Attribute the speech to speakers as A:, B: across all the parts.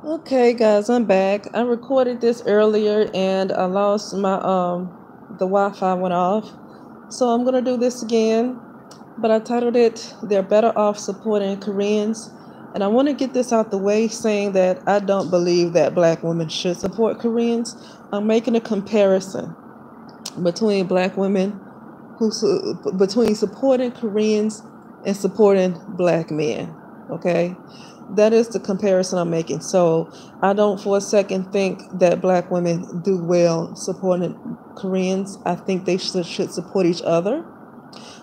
A: Okay, guys, I'm back. I recorded this earlier and I lost my the Wi-Fi went off. So I'm gonna do this again, but I titled it "They're Better Off Supporting Koreans." And I want to get this out the way saying that I don't believe that black women should support Koreans. I'm making a comparison between black women between supporting Koreans and supporting black men. Okay, that is the comparison I'm making. So I don't for a second think that black women do well supporting Koreans. I think they should support each other,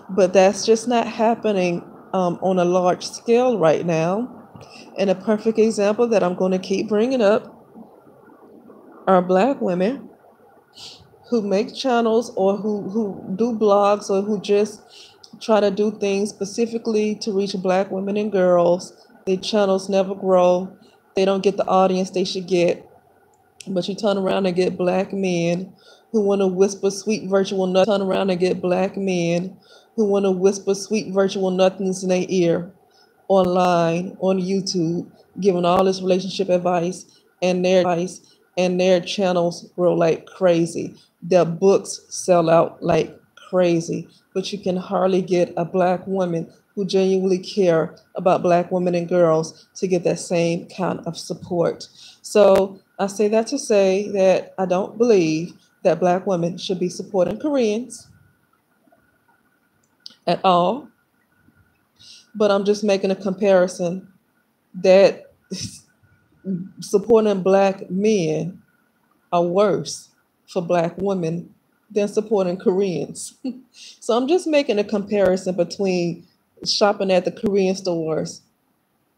A: but that's just not happening on a large scale right now. And a perfect example that I'm going to keep bringing up are black women who make channels or who do blogs or who just try to do things specifically to reach black women and girls. Their channels never grow. They don't get the audience they should get. But you turn around and get black men who want to whisper sweet virtual nothings. Turn around and get black men who want to whisper sweet virtual nothings in their ear online, on YouTube, giving all this relationship advice, and their channels grow like crazy. Their books sell out like crazy, but you can hardly get a black woman who genuinely care about black women and girls to get that same kind of support. So I say that to say that I don't believe that black women should be supporting Koreans at all, but I'm just making a comparison that supporting black men are worse for black women than supporting Koreans. So I'm just making a comparison between shopping at the Korean stores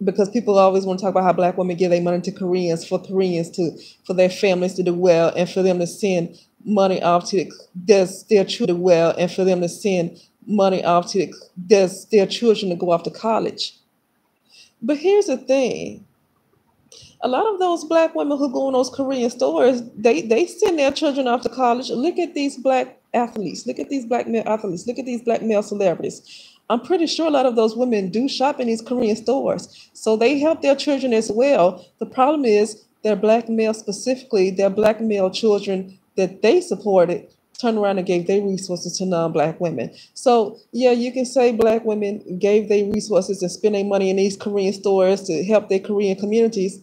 A: because people always want to talk about how black women give their money to Koreans to for their families to do well and for them to send money off to their children to do well and for them to send money off to their children to go off to college. But here's the thing, a lot of those black women who go in those Korean stores, they send their children off to college. Look at these black athletes. Look at these black male athletes. Look at these black male celebrities. I'm pretty sure a lot of those women do shop in these Korean stores. So they help their children as well. The problem is their black male, specifically their black male children that they supported, turned around and gave their resources to non-black women. So yeah, you can say black women gave their resources and spend their money in these Korean stores to help their Korean communities,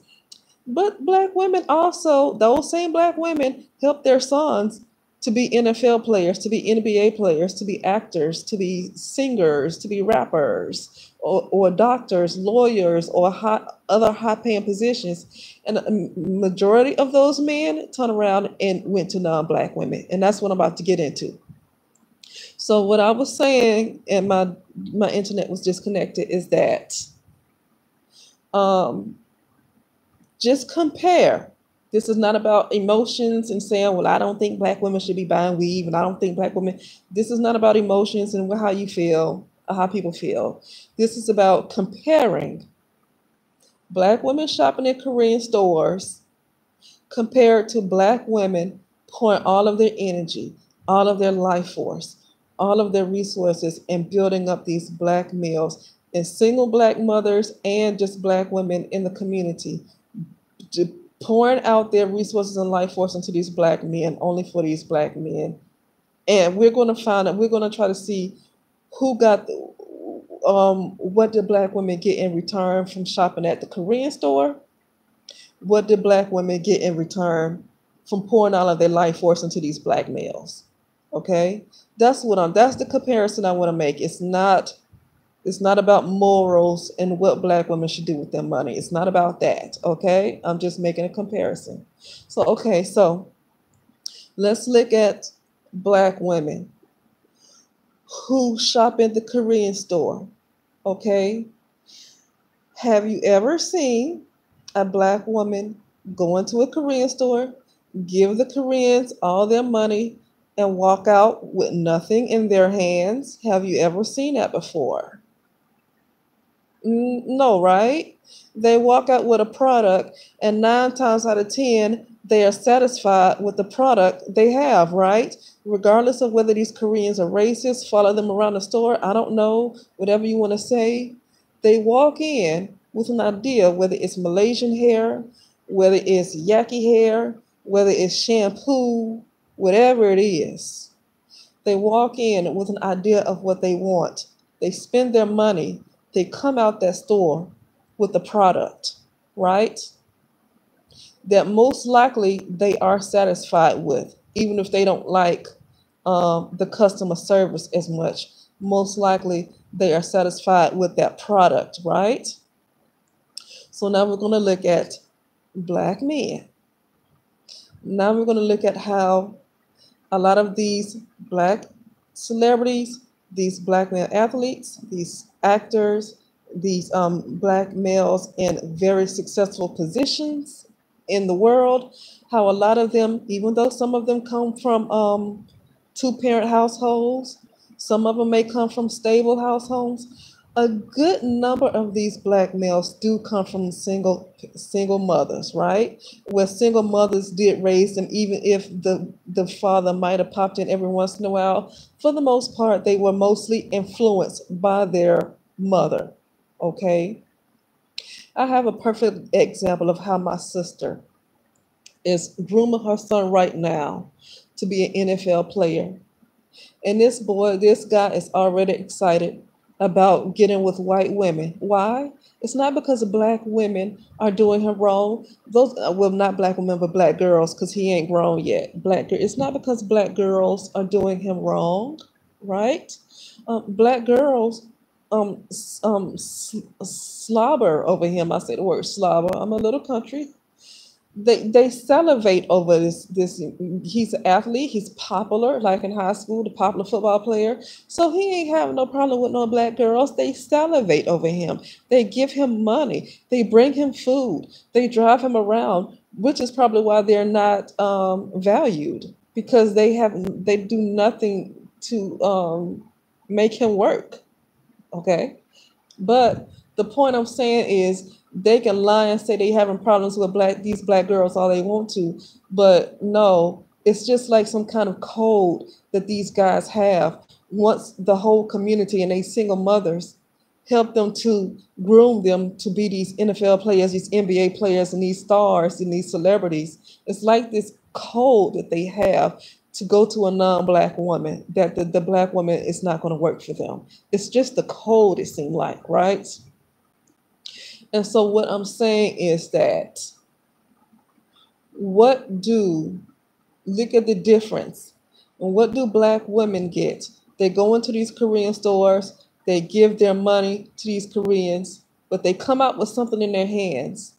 A: but black women also, those same black women help their sons to be NFL players, to be NBA players, to be actors, to be singers, to be rappers, or doctors, lawyers, or other high paying positions. And a majority of those men turn around and went to non black women. And that's what I'm about to get into. So, what I was saying, and my internet was disconnected, is that um, just compare. This is not about emotions and saying, well, I don't think black women should be buying weave, and I don't think black women. This is not about emotions and how you feel, or how people feel. This is about comparing black women shopping in Korean stores compared to black women pouring all of their energy, all of their life force, all of their resources, and building up these black males and single black mothers and just black women in the community, pouring out their resources and life force into these black men, only for these black men. And we're going to find out, we're going to try to see who got what did black women get in return from shopping at the Korean store? What did black women get in return from pouring all of their life force into these black males? Okay, that's the comparison I want to make. It's not about morals and what black women should do with their money. It's not about that. Okay, I'm just making a comparison. So okay, so let's look at black women who shop in the Korean store. Okay, have you ever seen a black woman go into a Korean store, give the Koreans all their money, and walk out with nothing in their hands? Have you ever seen that before? No, right? They walk out with a product, and 9 times out of 10, they are satisfied with the product they have, right? Regardless of whether these Koreans are racist, follow them around the store, I don't know, whatever you want to say. They walk in with an idea, whether it's Malaysian hair, whether it's yucky hair, whether it's shampoo, whatever it is. They walk in with an idea of what they want. They spend their money. They come out that store with the product, right? That most likely they are satisfied with, even if they don't like the customer service as much. Most likely they are satisfied with that product, right? So now we're going to look at black men. Now we're going to look at how a lot of these black celebrities, these black male athletes, these actors, these black males in very successful positions in the world, how a lot of them, even though some of them come from two-parent households, some of them may come from stable households, a good number of these black males do come from single mothers, right? Where single mothers did raise them, even if the father might have popped in every once in a while. For the most part, they were mostly influenced by their mother. Okay. I have a perfect example of how my sister is grooming her son right now to be an NFL player. And this guy is already excited about getting with white women. Why? It's not because black women are doing him wrong. Those, well, not black women, but black girls, because he ain't grown yet. It's not because black girls are doing him wrong, right? Black girls slobber over him. I say the word slobber. I'm a little country. They salivate over this. He's an athlete. He's popular, like in high school, the popular football player. So he ain't having no problem with no black girls. They salivate over him. They give him money. They bring him food. They drive him around, which is probably why they're not valued, because they do nothing to make him work. Okay. But the point I'm saying is they can lie and say they having problems with these black girls all they want to, but no, it's just like some kind of code that these guys have. Once the whole community and they single mothers help them to groom them to be these NFL players, these NBA players, and these stars and these celebrities. It's like this code that they have to go to a non-black woman, that the black woman is not going to work for them. It's just the code, it seemed like, right? And so what I'm saying is that look at the difference. And what do black women get? They go into these Korean stores, they give their money to these Koreans, but they come out with something in their hands.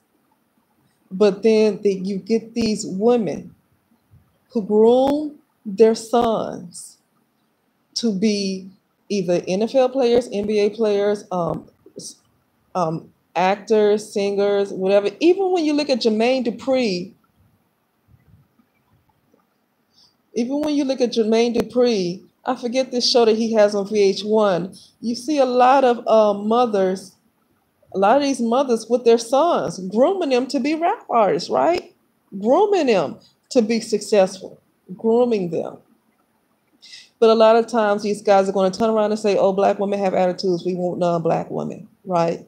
A: But then you get these women who groom their sons to be either NFL players, NBA players, actors, singers, whatever. Even when you look at Jermaine Dupri, I forget this show that he has on VH1. You see a lot of mothers, a lot of these mothers with their sons, grooming them to be rap artists, right? Grooming them to be successful, grooming them. But a lot of times these guys are going to turn around and say, oh, black women have attitudes. We want non-black women, right?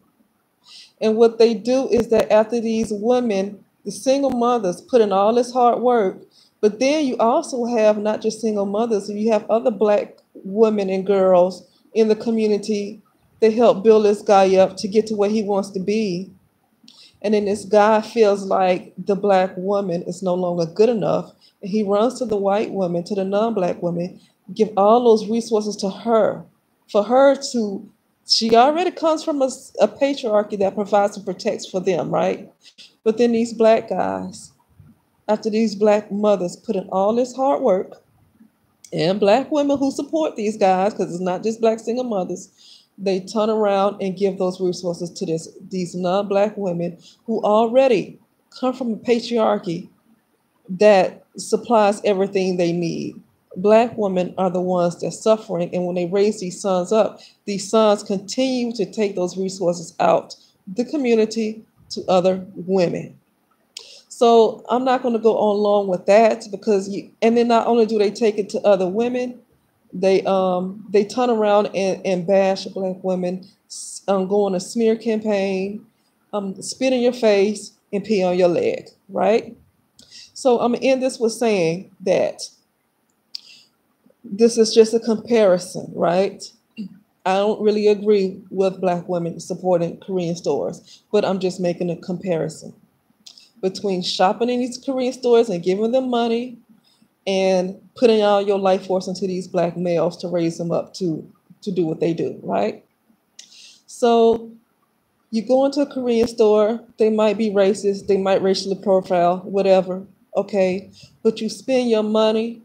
A: And what they do is that after these women, the single mothers, put in all this hard work, but then you also have not just single mothers, you have other black women and girls in the community that help build this guy up to get to where he wants to be. And then this guy feels like the black woman is no longer good enough. And he runs to the white woman, to the non-black woman, give all those resources to her, for her to, she already comes from a patriarchy that provides and protects for them, right? But then these black guys, after these black mothers put in all this hard work, and black women who support these guys, because it's not just black single mothers, they turn around and give those resources to these non-black women who already come from a patriarchy that supplies everything they need. Black women are the ones that's suffering, and when they raise these sons up, these sons continue to take those resources out the community to other women. So I'm not going to go on long with that, because and then not only do they take it to other women, they turn around and bash black women, go on a smear campaign, spit in your face, and pee on your leg, right? So I'm gonna end this with saying that this is just a comparison, right? I don't really agree with Black women supporting Korean stores, but I'm just making a comparison between shopping in these Korean stores and giving them money and putting all your life force into these Black males to raise them up to do what they do, right? So you go into a Korean store, they might be racist, they might racially profile, whatever, okay? But you spend your money,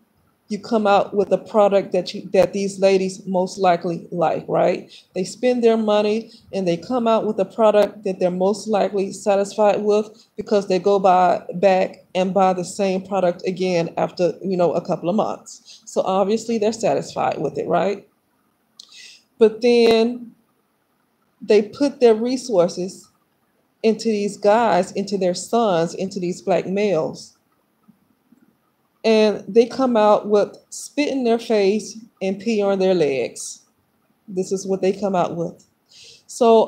A: you come out with a product that these ladies most likely like, right? They spend their money and they come out with a product that they're most likely satisfied with because they go back and buy the same product again after, a couple of months. So obviously they're satisfied with it, right? But then they put their resources into these guys, into their sons, into these Black males. And they come out with spit in their face and pee on their legs. This is what they come out with. So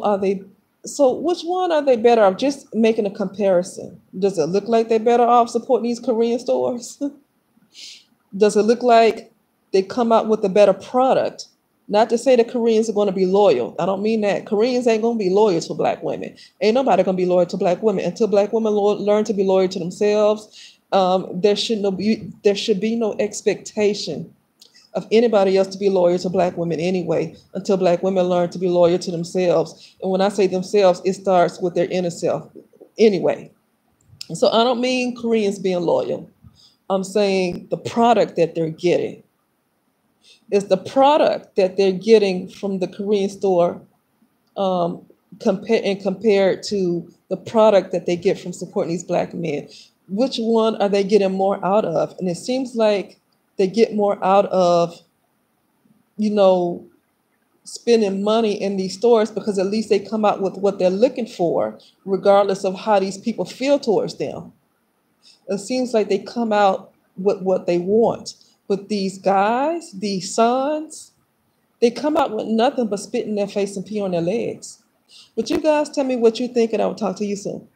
A: which one are they better off? Just making a comparison. Does it look like they're better off supporting these Korean stores? Does it look like they come out with a better product? Not to say the Koreans are going to be loyal. I don't mean that. Koreans ain't going to be loyal to Black women. Ain't nobody going to be loyal to Black women until Black women learn to be loyal to themselves. There should be no expectation of anybody else to be loyal to Black women anyway, until Black women learn to be loyal to themselves. And when I say themselves, it starts with their inner self anyway. So I don't mean Koreans being loyal. I'm saying the product that they're getting. Is the product that they're getting from the Korean store compared to the product that they get from supporting these Black men? Which one are they getting more out of? And it seems like they get more out of, spending money in these stores because at least they come out with what they're looking for, regardless of how these people feel towards them. It seems like they come out with what they want. But these guys, these sons, they come out with nothing but spit in their face and pee on their legs. But you guys tell me what you think, and I will talk to you soon.